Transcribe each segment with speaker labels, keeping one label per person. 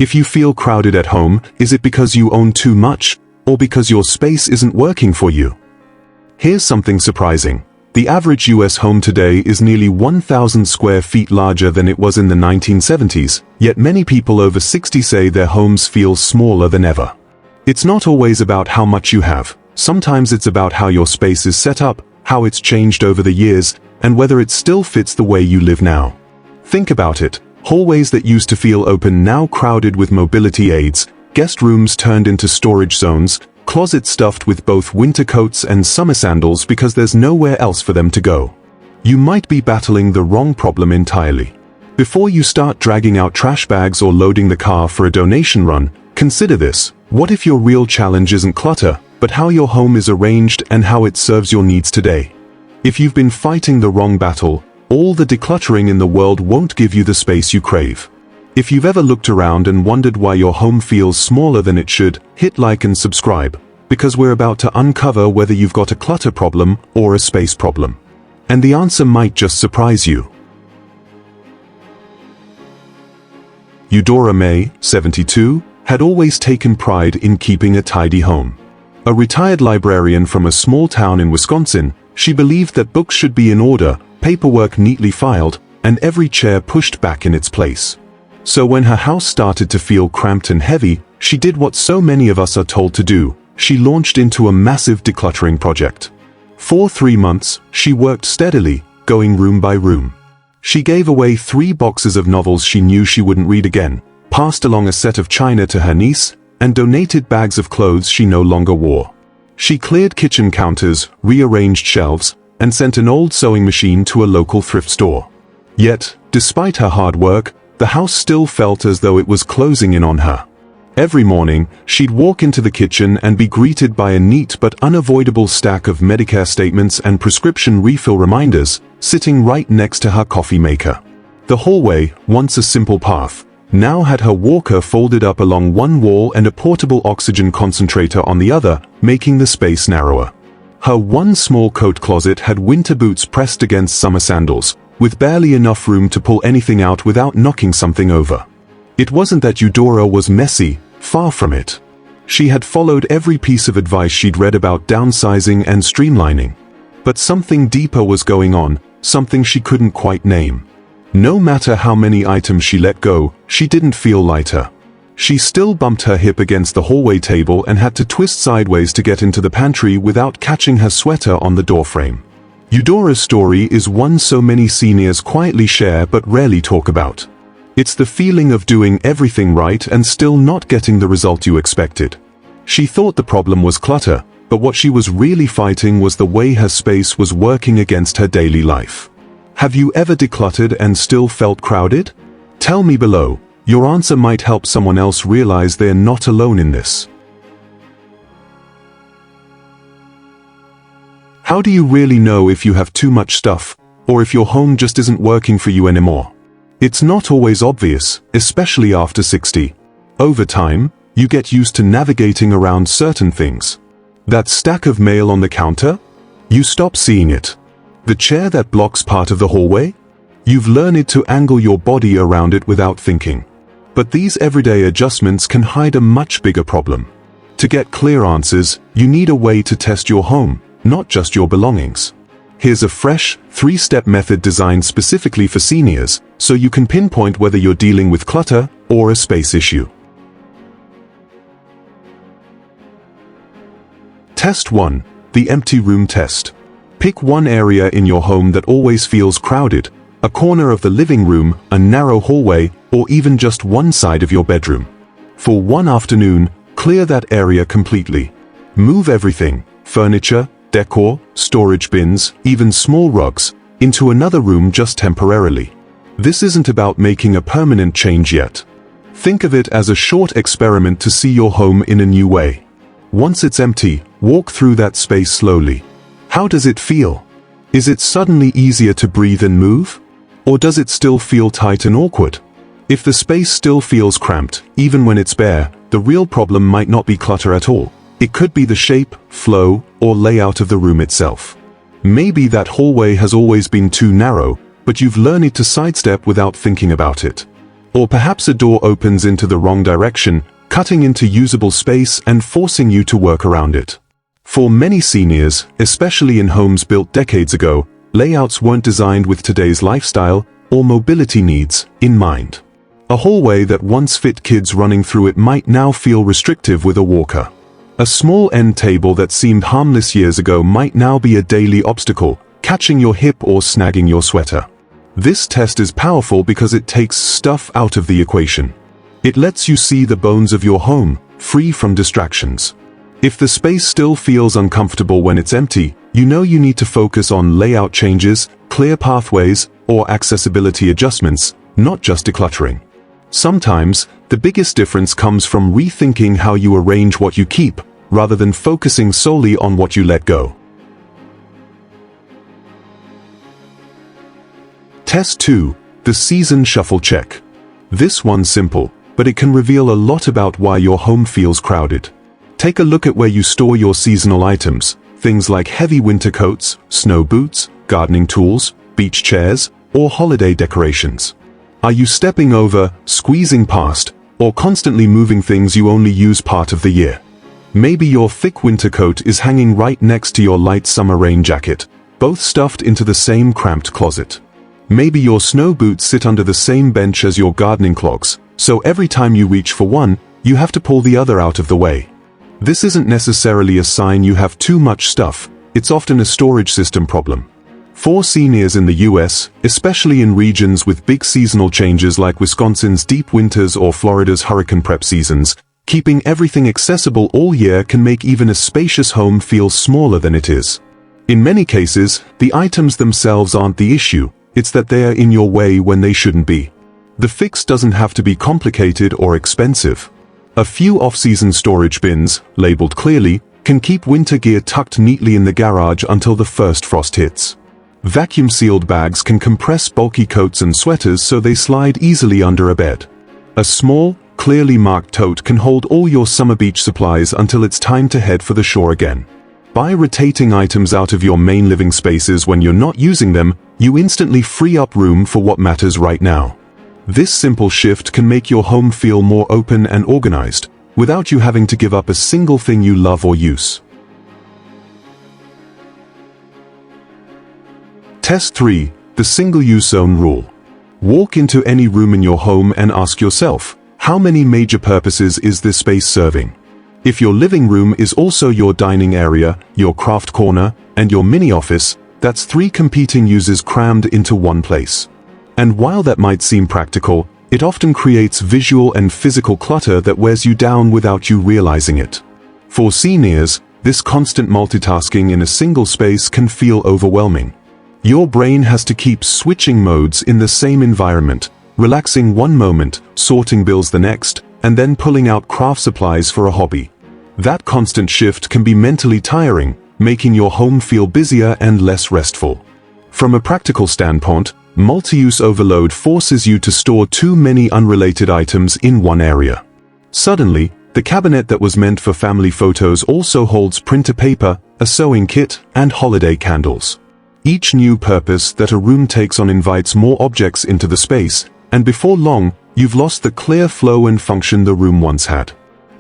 Speaker 1: If you feel crowded at home, is it because you own too much, or because your space isn't working for you? Here's something surprising. The average US home today is nearly 1,000 square feet larger than it was in the 1970s, yet many people over 60 say their homes feel smaller than ever. It's not always about how much you have. Sometimes it's about how your space is set up, how it's changed over the years, and whether it still fits the way you live now. Think about it. Hallways that used to feel open now crowded with mobility aids, guest rooms turned into storage zones, closets stuffed with both winter coats and summer sandals because there's nowhere else for them to go. You might be battling the wrong problem entirely. Before you start dragging out trash bags or loading the car for a donation run, consider this. What if your real challenge isn't clutter, but how your home is arranged and how it serves your needs today? If you've been fighting the wrong battle, all the decluttering in the world won't give you the space you crave. If you've ever looked around and wondered why your home feels smaller than it should, hit like and subscribe, because we're about to uncover whether you've got a clutter problem or a space problem. And the answer might just surprise you. Eudora Mae, 72, had always taken pride in keeping a tidy home. A retired librarian from a small town in Wisconsin, she believed that books should be in order, paperwork neatly filed, and every chair pushed back in its place. So when her house started to feel cramped and heavy, she did what so many of us are told to do. She launched into a massive decluttering project. For 3 months, she worked steadily, going room by room. She gave away 3 boxes of novels she knew she wouldn't read again, passed along a set of china to her niece, and donated bags of clothes she no longer wore. She cleared kitchen counters, rearranged shelves, and sent an old sewing machine to a local thrift store. Yet, despite her hard work, the house still felt as though it was closing in on her. Every morning, she'd walk into the kitchen and be greeted by a neat but unavoidable stack of Medicare statements and prescription refill reminders, sitting right next to her coffee maker. The hallway, once a simple path, now had her walker folded up along one wall and a portable oxygen concentrator on the other, making the space narrower. Her one small coat closet had winter boots pressed against summer sandals, with barely enough room to pull anything out without knocking something over. It wasn't that Eudora was messy, far from it. She had followed every piece of advice she'd read about downsizing and streamlining. But something deeper was going on, something she couldn't quite name. No matter how many items she let go, she didn't feel lighter. She still bumped her hip against the hallway table and had to twist sideways to get into the pantry without catching her sweater on the doorframe. Eudora's story is one so many seniors quietly share but rarely talk about. It's the feeling of doing everything right and still not getting the result you expected. She thought the problem was clutter, but what she was really fighting was the way her space was working against her daily life. Have you ever decluttered and still felt crowded? Tell me below. Your answer might help someone else realize they're not alone in this. How do you really know if you have too much stuff, or if your home just isn't working for you anymore? It's not always obvious, especially after 60. Over time, you get used to navigating around certain things. That stack of mail on the counter? You stop seeing it. The chair that blocks part of the hallway? You've learned to angle your body around it without thinking. But these everyday adjustments can hide a much bigger problem. To get clear answers, you need a way to test your home, not just your belongings. Here's a fresh, 3-step method designed specifically for seniors, so you can pinpoint whether you're dealing with clutter or a space issue. Test 1. The empty room test. Pick one area in your home that always feels crowded, a corner of the living room, a narrow hallway, or even just one side of your bedroom. For one afternoon, clear that area completely. Move everything, furniture, decor, storage bins, even small rugs, into another room just temporarily. This isn't about making a permanent change yet. Think of it as a short experiment to see your home in a new way. Once it's empty, walk through that space slowly. How does it feel? Is it suddenly easier to breathe and move? Or does it still feel tight and awkward? If the space still feels cramped, even when it's bare, the real problem might not be clutter at all. It could be the shape, flow, or layout of the room itself. Maybe that hallway has always been too narrow, but you've learned to sidestep without thinking about it. Or perhaps a door opens into the wrong direction, cutting into usable space and forcing you to work around it. For many seniors, especially in homes built decades ago, layouts weren't designed with today's lifestyle or mobility needs in mind. A hallway that once fit kids running through it might now feel restrictive with a walker. A small end table that seemed harmless years ago might now be a daily obstacle, catching your hip or snagging your sweater. This test is powerful because it takes stuff out of the equation. It lets you see the bones of your home, free from distractions. If the space still feels uncomfortable when it's empty, you know you need to focus on layout changes, clear pathways, or accessibility adjustments, not just decluttering. Sometimes, the biggest difference comes from rethinking how you arrange what you keep, rather than focusing solely on what you let go. Test 2. The Season Shuffle Check. This one's simple, but it can reveal a lot about why your home feels crowded. Take a look at where you store your seasonal items, things like heavy winter coats, snow boots, gardening tools, beach chairs, or holiday decorations. Are you stepping over, squeezing past, or constantly moving things you only use part of the year? Maybe your thick winter coat is hanging right next to your light summer rain jacket, both stuffed into the same cramped closet. Maybe your snow boots sit under the same bench as your gardening clogs, so every time you reach for one, you have to pull the other out of the way. This isn't necessarily a sign you have too much stuff, it's often a storage system problem. For seniors in the US, especially in regions with big seasonal changes like Wisconsin's deep winters or Florida's hurricane prep seasons, keeping everything accessible all year can make even a spacious home feel smaller than it is. In many cases, the items themselves aren't the issue, it's that they are in your way when they shouldn't be. The fix doesn't have to be complicated or expensive. A few off-season storage bins, labeled clearly, can keep winter gear tucked neatly in the garage until the first frost hits. Vacuum-sealed bags can compress bulky coats and sweaters so they slide easily under a bed. A small, clearly marked tote can hold all your summer beach supplies until it's time to head for the shore again. By rotating items out of your main living spaces when you're not using them, you instantly free up room for what matters right now. This simple shift can make your home feel more open and organized, without you having to give up a single thing you love or use. Test 3. The SingleUse Zone Rule. Walk into any room in your home and ask yourself, how many major purposes is this space serving? If your living room is also your dining area, your craft corner, and your mini office, that's 3 competing uses crammed into one place. And while that might seem practical, it often creates visual and physical clutter that wears you down without you realizing it. For seniors, this constant multitasking in a single space can feel overwhelming. Your brain has to keep switching modes in the same environment, relaxing one moment, sorting bills the next, and then pulling out craft supplies for a hobby. That constant shift can be mentally tiring, making your home feel busier and less restful. From a practical standpoint, multi-use overload forces you to store too many unrelated items in one area. Suddenly, the cabinet that was meant for family photos also holds printer paper, a sewing kit, and holiday candles. Each new purpose that a room takes on invites more objects into the space, and before long, you've lost the clear flow and function the room once had.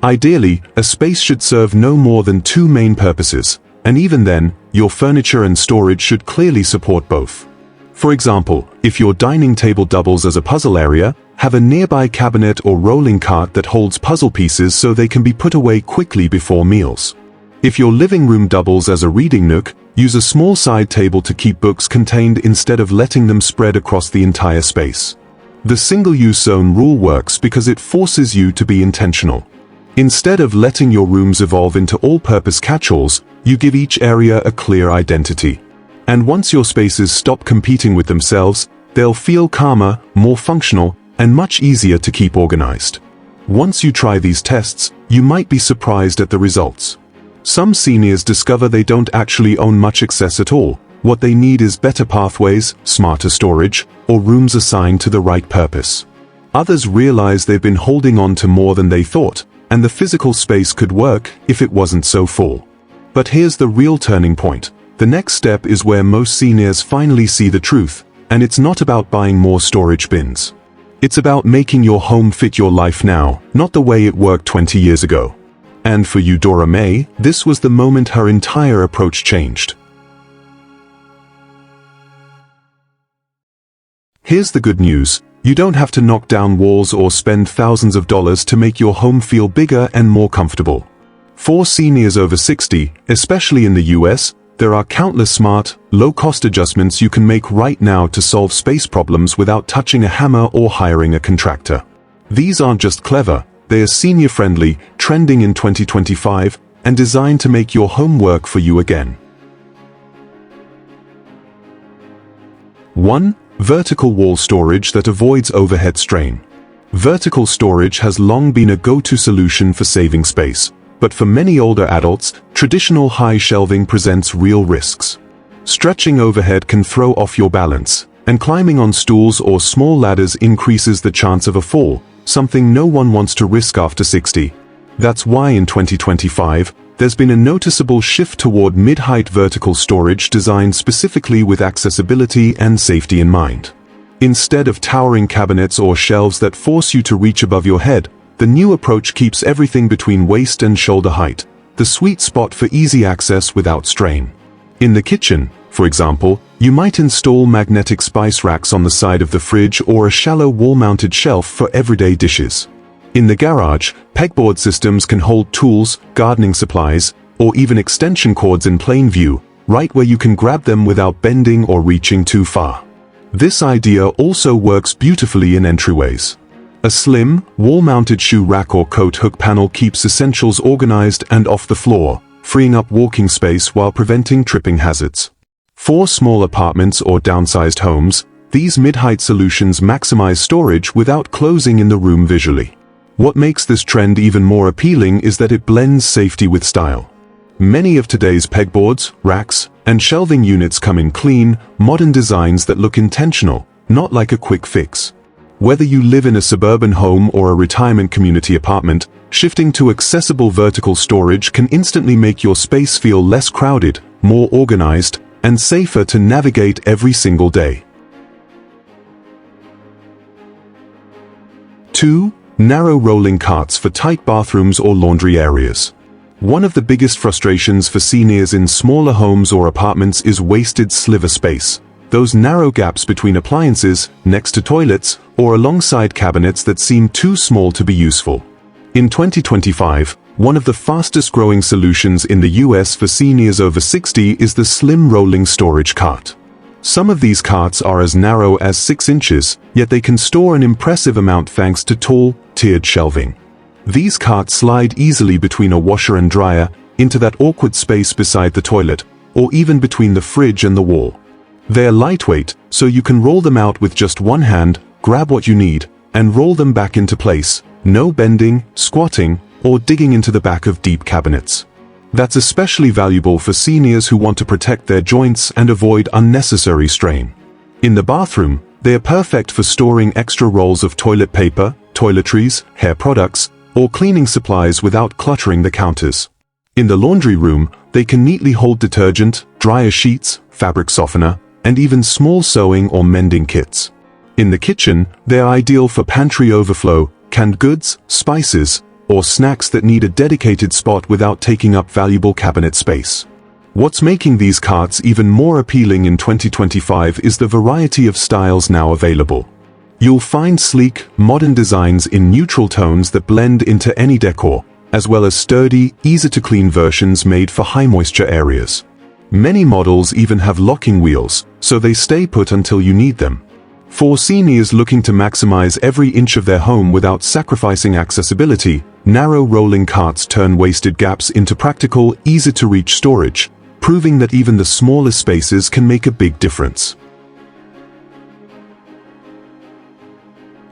Speaker 1: Ideally, a space should serve no more than 2 main purposes, and even then, your furniture and storage should clearly support both. For example, if your dining table doubles as a puzzle area, have a nearby cabinet or rolling cart that holds puzzle pieces so they can be put away quickly before meals. If your living room doubles as a reading nook, use a small side table to keep books contained instead of letting them spread across the entire space. The single-use zone rule works because it forces you to be intentional. Instead of letting your rooms evolve into all-purpose catch-alls, you give each area a clear identity. And once your spaces stop competing with themselves, they'll feel calmer, more functional, and much easier to keep organized. Once you try these tests, you might be surprised at the results. Some seniors discover they don't actually own much excess at all. What they need is better pathways, smarter storage, or rooms assigned to the right purpose. Others realize they've been holding on to more than they thought, and the physical space could work if it wasn't so full. But here's the real turning point. The next step is where most seniors finally see the truth, and it's not about buying more storage bins. It's about making your home fit your life now, not the way it worked 20 years ago. And for Eudora Mae, this was the moment her entire approach changed. Here's the good news. You don't have to knock down walls or spend thousands of dollars to make your home feel bigger and more comfortable. For seniors over 60, especially in the US, there are countless smart, low-cost adjustments you can make right now to solve space problems without touching a hammer or hiring a contractor. These aren't just clever, they are senior-friendly, trending in 2025, and designed to make your home work for you again. 1. Vertical wall storage that avoids overhead strain. Vertical storage has long been a go-to solution for saving space. But for many older adults, traditional high shelving presents real risks. Stretching overhead can throw off your balance, and climbing on stools or small ladders increases the chance of a fall, something no one wants to risk after 60. That's why in 2025, there's been a noticeable shift toward mid-height vertical storage designed specifically with accessibility and safety in mind. Instead of towering cabinets or shelves that force you to reach above your head, the new approach keeps everything between waist and shoulder height, the sweet spot for easy access without strain. In the kitchen, for example, you might install magnetic spice racks on the side of the fridge or a shallow wall-mounted shelf for everyday dishes. In the garage, pegboard systems can hold tools, gardening supplies, or even extension cords in plain view, right where you can grab them without bending or reaching too far. This idea also works beautifully in entryways. A slim, wall-mounted shoe rack or coat hook panel keeps essentials organized and off the floor, freeing up walking space while preventing tripping hazards. For small apartments or downsized homes, these mid-height solutions maximize storage without closing in the room visually. What makes this trend even more appealing is that it blends safety with style. Many of today's pegboards, racks, and shelving units come in clean, modern designs that look intentional, not like a quick fix. Whether you live in a suburban home or a retirement community apartment, shifting to accessible vertical storage can instantly make your space feel less crowded, more organized, and safer to navigate every single day. 2. Narrow rolling carts for tight bathrooms or laundry areas. One of the biggest frustrations for seniors in smaller homes or apartments is wasted sliver space. Those narrow gaps between appliances, next to toilets, or alongside cabinets that seem too small to be useful. In 2025, one of the fastest growing solutions in the US for seniors over 60 is the slim rolling storage cart. Some of these carts are as narrow as 6 inches, yet they can store an impressive amount thanks to tall, tiered shelving. These carts slide easily between a washer and dryer, into that awkward space beside the toilet, or even between the fridge and the wall. They're lightweight, so you can roll them out with just one hand, grab what you need, and roll them back into place. No bending, squatting, or digging into the back of deep cabinets. That's especially valuable for seniors who want to protect their joints and avoid unnecessary strain. In the bathroom, they are perfect for storing extra rolls of toilet paper, toiletries, hair products, or cleaning supplies without cluttering the counters. In the laundry room, they can neatly hold detergent, dryer sheets, fabric softener, and even small sewing or mending kits. In the kitchen, they're ideal for pantry overflow, canned goods, spices, or snacks that need a dedicated spot without taking up valuable cabinet space. What's making these carts even more appealing in 2025 is the variety of styles now available. You'll find sleek, modern designs in neutral tones that blend into any decor, as well as sturdy, easy-to-clean versions made for high-moisture areas. Many models even have locking wheels, so they stay put until you need them. For seniors looking to maximize every inch of their home without sacrificing accessibility, narrow rolling carts turn wasted gaps into practical, easy-to-reach storage, proving that even the smallest spaces can make a big difference.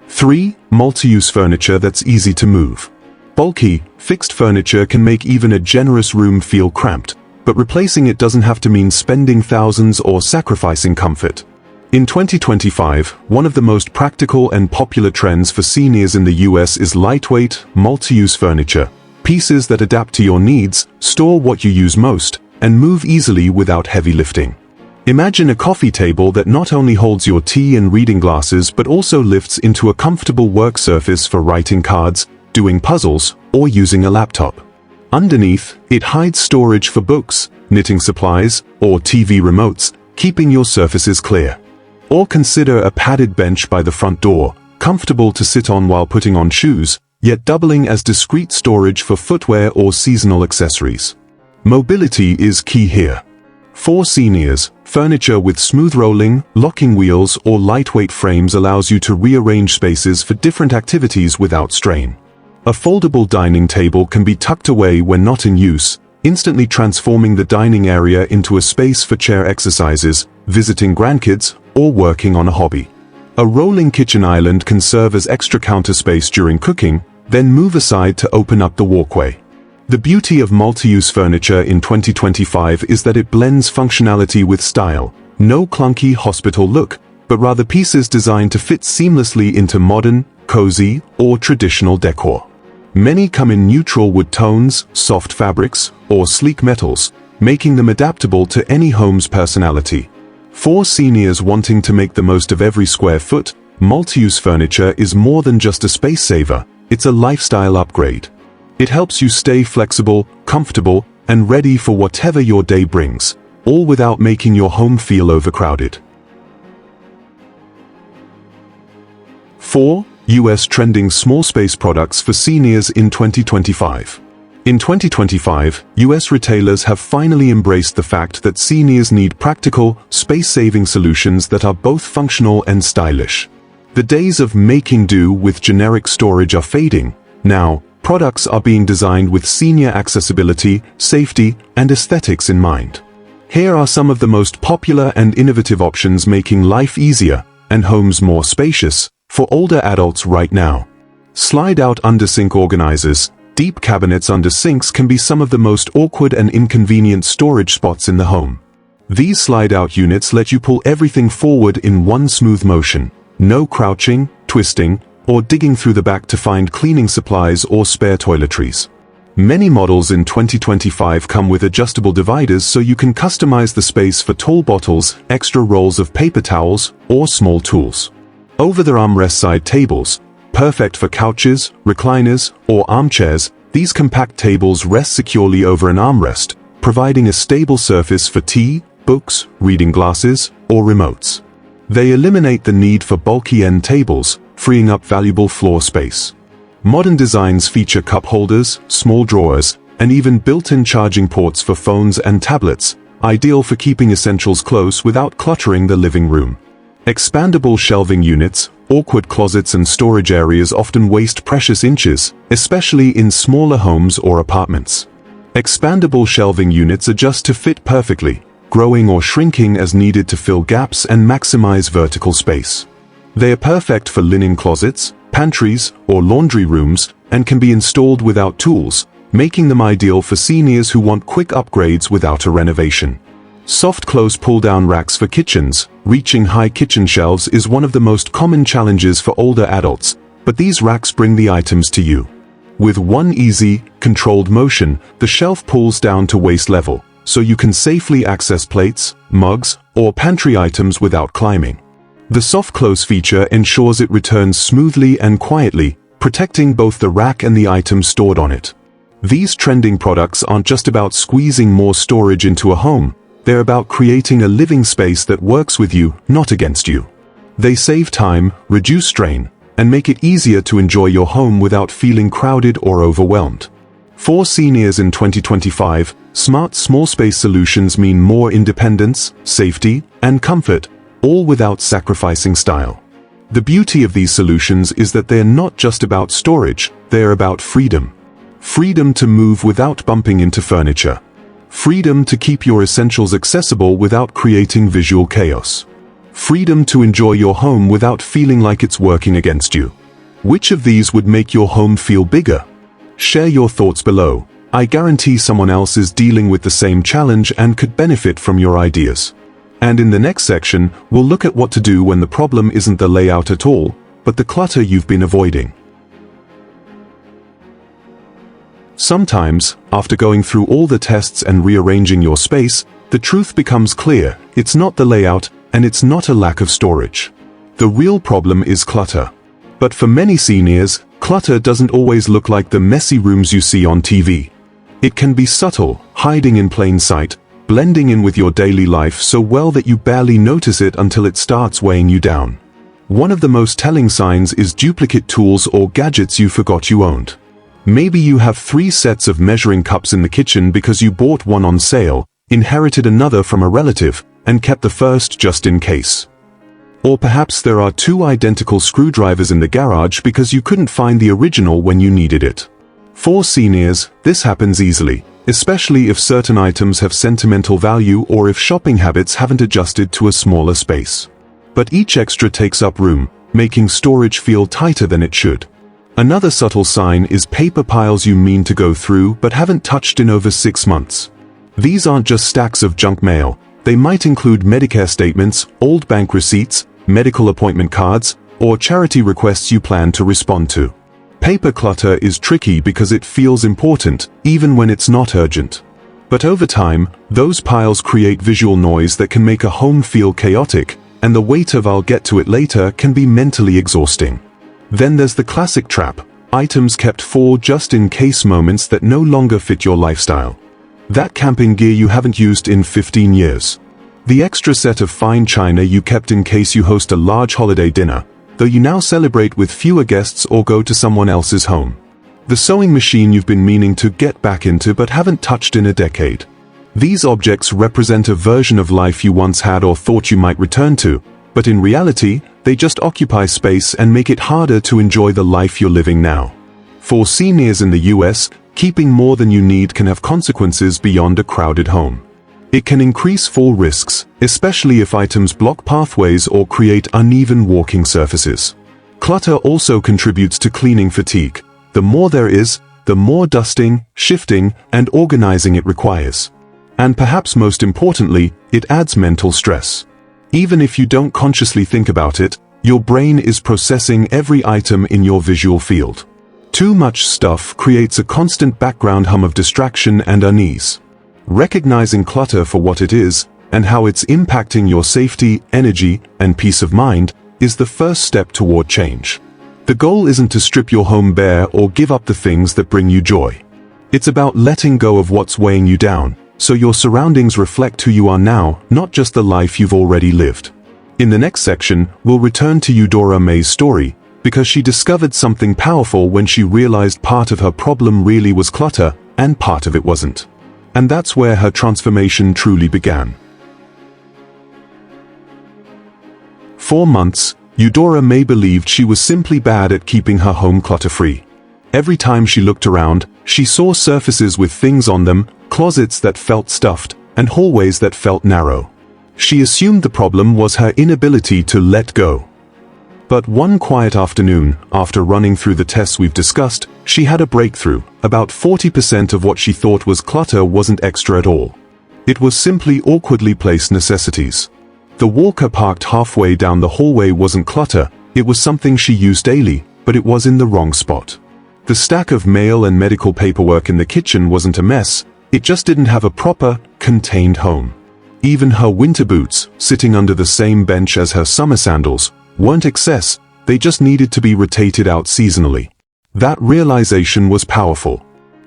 Speaker 1: 3. MultiUse furniture that's easy to move. Bulky, fixed furniture can make even a generous room feel cramped, but replacing it doesn't have to mean spending thousands or sacrificing comfort. In 2025, one of the most practical and popular trends for seniors in the US is lightweight, multi-use furniture, pieces that adapt to your needs, store what you use most, and move easily without heavy lifting. Imagine a coffee table that not only holds your tea and reading glasses but also lifts into a comfortable work surface for writing cards, doing puzzles, or using a laptop. Underneath, it hides storage for books, knitting supplies, or TV remotes, keeping your surfaces clear. Or consider a padded bench by the front door, comfortable to sit on while putting on shoes, yet doubling as discreet storage for footwear or seasonal accessories. Mobility is key here. For seniors, furniture with smooth rolling, locking wheels or lightweight frames allows you to rearrange spaces for different activities without strain. A foldable dining table can be tucked away when not in use, instantly transforming the dining area into a space for chair exercises, visiting grandkids, or working on a hobby. A rolling kitchen island can serve as extra counter space during cooking, then move aside to open up the walkway. The beauty of multi-use furniture in 2025 is that it blends functionality with style. No clunky hospital look, but rather pieces designed to fit seamlessly into modern, cozy, or traditional decor. Many come in neutral wood tones, soft fabrics, or sleek metals, making them adaptable to any home's personality. For seniors wanting to make the most of every square foot, multi-use furniture is more than just a space saver, it's a lifestyle upgrade. It helps you stay flexible, comfortable, and ready for whatever your day brings, all without making your home feel overcrowded. 4. US trending small space products for seniors in 2025. In 2025, US retailers have finally embraced the fact that seniors need practical, space-saving solutions that are both functional and stylish. The days of making do with generic storage are fading. Now, products are being designed with senior accessibility, safety, and aesthetics in mind. Here are some of the most popular and innovative options making life easier and homes more spacious for older adults right now. Slide-out under-sink organizers. Deep cabinets under sinks can be some of the most awkward and inconvenient storage spots in the home. These slide-out units let you pull everything forward in one smooth motion. No crouching, twisting, or digging through the back to find cleaning supplies or spare toiletries. Many models in 2025 come with adjustable dividers so you can customize the space for tall bottles, extra rolls of paper towels, or small tools. Over-the-armrest side tables. Perfect for couches, recliners, or armchairs, these compact tables rest securely over an armrest, providing a stable surface for tea, books, reading glasses, or remotes. They eliminate the need for bulky end tables, freeing up valuable floor space. Modern designs feature cup holders, small drawers, and even built-in charging ports for phones and tablets, ideal for keeping essentials close without cluttering the living room. Expandable shelving units. Awkward closets and storage areas often waste precious inches, especially in smaller homes or apartments. Expandable shelving units adjust to fit perfectly, growing or shrinking as needed to fill gaps and maximize vertical space. They are perfect for linen closets, pantries, or laundry rooms, and can be installed without tools, making them ideal for seniors who want quick upgrades without a renovation. Soft close pull-down racks for kitchens. Reaching high kitchen shelves is one of the most common challenges for older adults, but these racks bring the items to you. With one easy, controlled motion, the shelf pulls down to waist level, so you can safely access plates, mugs, or pantry items without climbing. The soft close feature ensures it returns smoothly and quietly, protecting both the rack and the items stored on it. These trending products aren't just about squeezing more storage into a home. They're about creating a living space that works with you, not against you. They save time, reduce strain, and make it easier to enjoy your home without feeling crowded or overwhelmed. For seniors in 2025, smart small space solutions mean more independence, safety, and comfort, all without sacrificing style. The beauty of these solutions is that they're not just about storage, they're about freedom. Freedom to move without bumping into furniture. Freedom to keep your essentials accessible without creating visual chaos. Freedom to enjoy your home without feeling like it's working against you. Which of these would make your home feel bigger? Share your thoughts below. I guarantee someone else is dealing with the same challenge and could benefit from your ideas. And in the next section, we'll look at what to do when the problem isn't the layout at all, but the clutter you've been avoiding. Sometimes, after going through all the tests and rearranging your space, the truth becomes clear: It's not the layout, and it's not a lack of storage. The real problem is clutter. But for many seniors, clutter doesn't always look like the messy rooms you see on TV. It can be subtle, hiding in plain sight, blending in with your daily life so well that you barely notice it until it starts weighing you down. One of the most telling signs is duplicate tools or gadgets you forgot you owned. Maybe you have 3 sets of measuring cups in the kitchen because you bought one on sale, inherited another from a relative, and kept the first just in case. Or perhaps there are 2 identical screwdrivers in the garage because you couldn't find the original when you needed it. For seniors, this happens easily, especially if certain items have sentimental value or if shopping habits haven't adjusted to a smaller space. But each extra takes up room, making storage feel tighter than it should. Another subtle sign is paper piles you mean to go through but haven't touched in over 6 months. These aren't just stacks of junk mail. They might include Medicare statements, old bank receipts, medical appointment cards, or charity requests you plan to respond to. Paper clutter is tricky because it feels important, even when it's not urgent. But over time, those piles create visual noise that can make a home feel chaotic, and the weight of "I'll get to it later" can be mentally exhausting. Then there's the classic trap: items kept for just-in-case moments that no longer fit your lifestyle. That camping gear you haven't used in 15 years. The extra set of fine china you kept in case you host a large holiday dinner, though you now celebrate with fewer guests or go to someone else's home. The sewing machine you've been meaning to get back into but haven't touched in a decade. These objects represent a version of life you once had or thought you might return to, but in reality, they just occupy space and make it harder to enjoy the life you're living now. For seniors in the US, keeping more than you need can have consequences beyond a crowded home. It can increase fall risks, especially if items block pathways or create uneven walking surfaces. Clutter also contributes to cleaning fatigue. The more there is, the more dusting, shifting, and organizing it requires. And perhaps most importantly, it adds mental stress. Even if you don't consciously think about it, your brain is processing every item in your visual field. Too much stuff creates a constant background hum of distraction and unease. Recognizing clutter for what it is, and how it's impacting your safety, energy, and peace of mind, is the first step toward change. The goal isn't to strip your home bare or give up the things that bring you joy. It's about letting go of what's weighing you down, so your surroundings reflect who you are now, not just the life you've already lived. In the next section, we'll return to Eudora Mae's story, because she discovered something powerful when she realized part of her problem really was clutter, and part of it wasn't. And that's where her transformation truly began. For months, Eudora Mae believed she was simply bad at keeping her home clutter-free. Every time she looked around, she saw surfaces with things on them, closets that felt stuffed, and hallways that felt narrow. She assumed the problem was her inability to let go. But one quiet afternoon, after running through the tests we've discussed, she had a breakthrough. About 40% of what she thought was clutter wasn't extra at all. It was simply awkwardly placed necessities. The walker parked halfway down the hallway wasn't clutter, it was something she used daily, but it was in the wrong spot. The stack of mail and medical paperwork in the kitchen wasn't a mess, it just didn't have a proper, contained home. Even her winter boots, sitting under the same bench as her summer sandals, weren't excess, they just needed to be rotated out seasonally. That realization was powerful.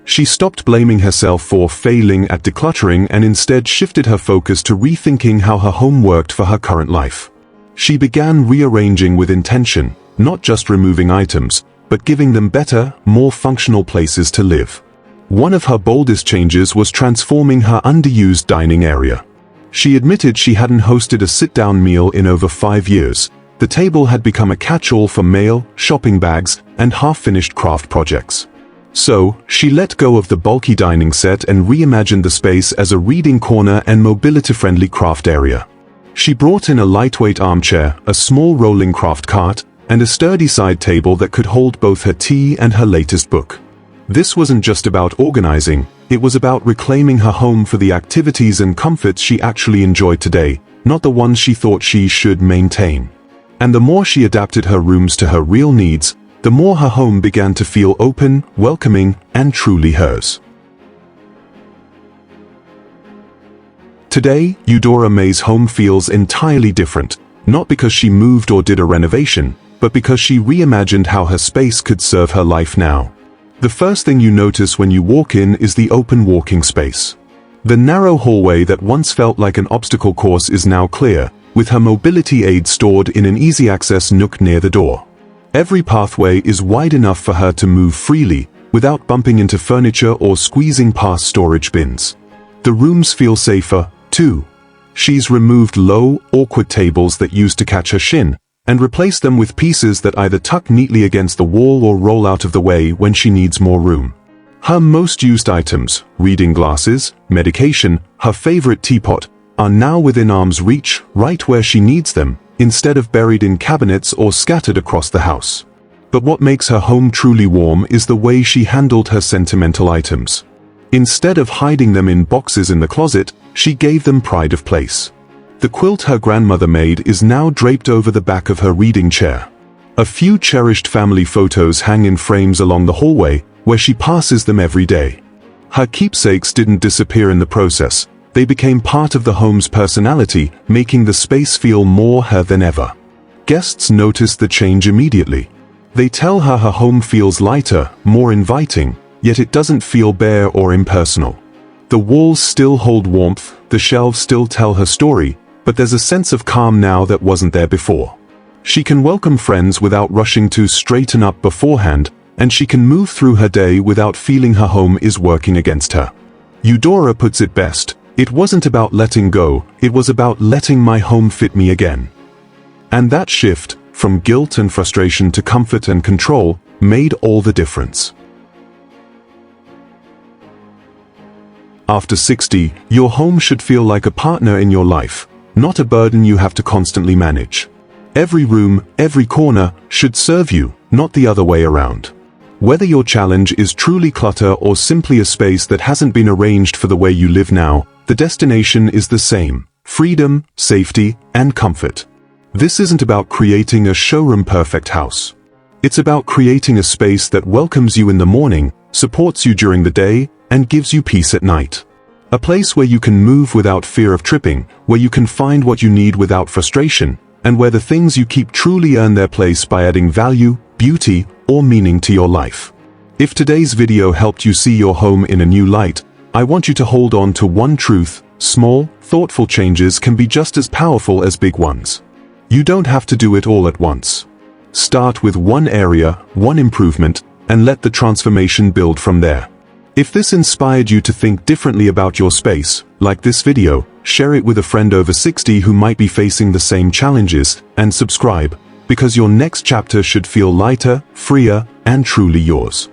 Speaker 1: She stopped blaming herself for failing at decluttering and instead shifted her focus to rethinking how her home worked for her current life. She began rearranging with intention, not just removing items, but giving them better, more functional places to live. One of her boldest changes was transforming her underused dining area. She admitted she hadn't hosted a sit-down meal in over 5 years. The table had become a catch-all for mail, shopping bags, and half-finished craft projects. So, she let go of the bulky dining set and reimagined the space as a reading corner and mobility-friendly craft area. She brought in a lightweight armchair, a small rolling craft cart, and a sturdy side table that could hold both her tea and her latest book. This wasn't just about organizing, it was about reclaiming her home for the activities and comforts she actually enjoyed today, not the ones she thought she should maintain. And the more she adapted her rooms to her real needs, the more her home began to feel open, welcoming, and truly hers. Today, Eudora Mae's home feels entirely different, not because she moved or did a renovation, but because she reimagined how her space could serve her life now. The first thing you notice when you walk in is the open walking space. The narrow hallway that once felt like an obstacle course is now clear, with her mobility aid stored in an easy-access nook near the door. Every pathway is wide enough for her to move freely, without bumping into furniture or squeezing past storage bins. The rooms feel safer, too. She's removed low, awkward tables that used to catch her shin, and replaced them with pieces that either tuck neatly against the wall or roll out of the way when she needs more room. Her most used items, reading glasses, medication, her favorite teapot, are now within arm's reach, right where she needs them, instead of buried in cabinets or scattered across the house. But what makes her home truly warm is the way she handled her sentimental items. Instead of hiding them in boxes in the closet, she gave them pride of place. The quilt her grandmother made is now draped over the back of her reading chair. A few cherished family photos hang in frames along the hallway, where she passes them every day. Her keepsakes didn't disappear in the process. They became part of the home's personality, making the space feel more her than ever. Guests notice the change immediately. They tell her her home feels lighter, more inviting, yet it doesn't feel bare or impersonal. The walls still hold warmth, the shelves still tell her story, but there's a sense of calm now that wasn't there before. She can welcome friends without rushing to straighten up beforehand, and she can move through her day without feeling her home is working against her. Eudora puts it best, "It wasn't about letting go, it was about letting my home fit me again." And that shift, from guilt and frustration to comfort and control, made all the difference. After 60, your home should feel like a partner in your life, not a burden you have to constantly manage. Every room, every corner, should serve you, not the other way around. Whether your challenge is truly clutter or simply a space that hasn't been arranged for the way you live now, the destination is the same: freedom, safety, and comfort. This isn't about creating a showroom-perfect house. It's about creating a space that welcomes you in the morning, supports you during the day, and gives you peace at night. A place where you can move without fear of tripping, where you can find what you need without frustration, and where the things you keep truly earn their place by adding value, beauty, or meaning to your life. If today's video helped you see your home in a new light, I want you to hold on to one truth: small, thoughtful changes can be just as powerful as big ones. You don't have to do it all at once. Start with one area, one improvement, and let the transformation build from there. If this inspired you to think differently about your space, like this video, share it with a friend over 60 who might be facing the same challenges, and subscribe, because your next chapter should feel lighter, freer, and truly yours.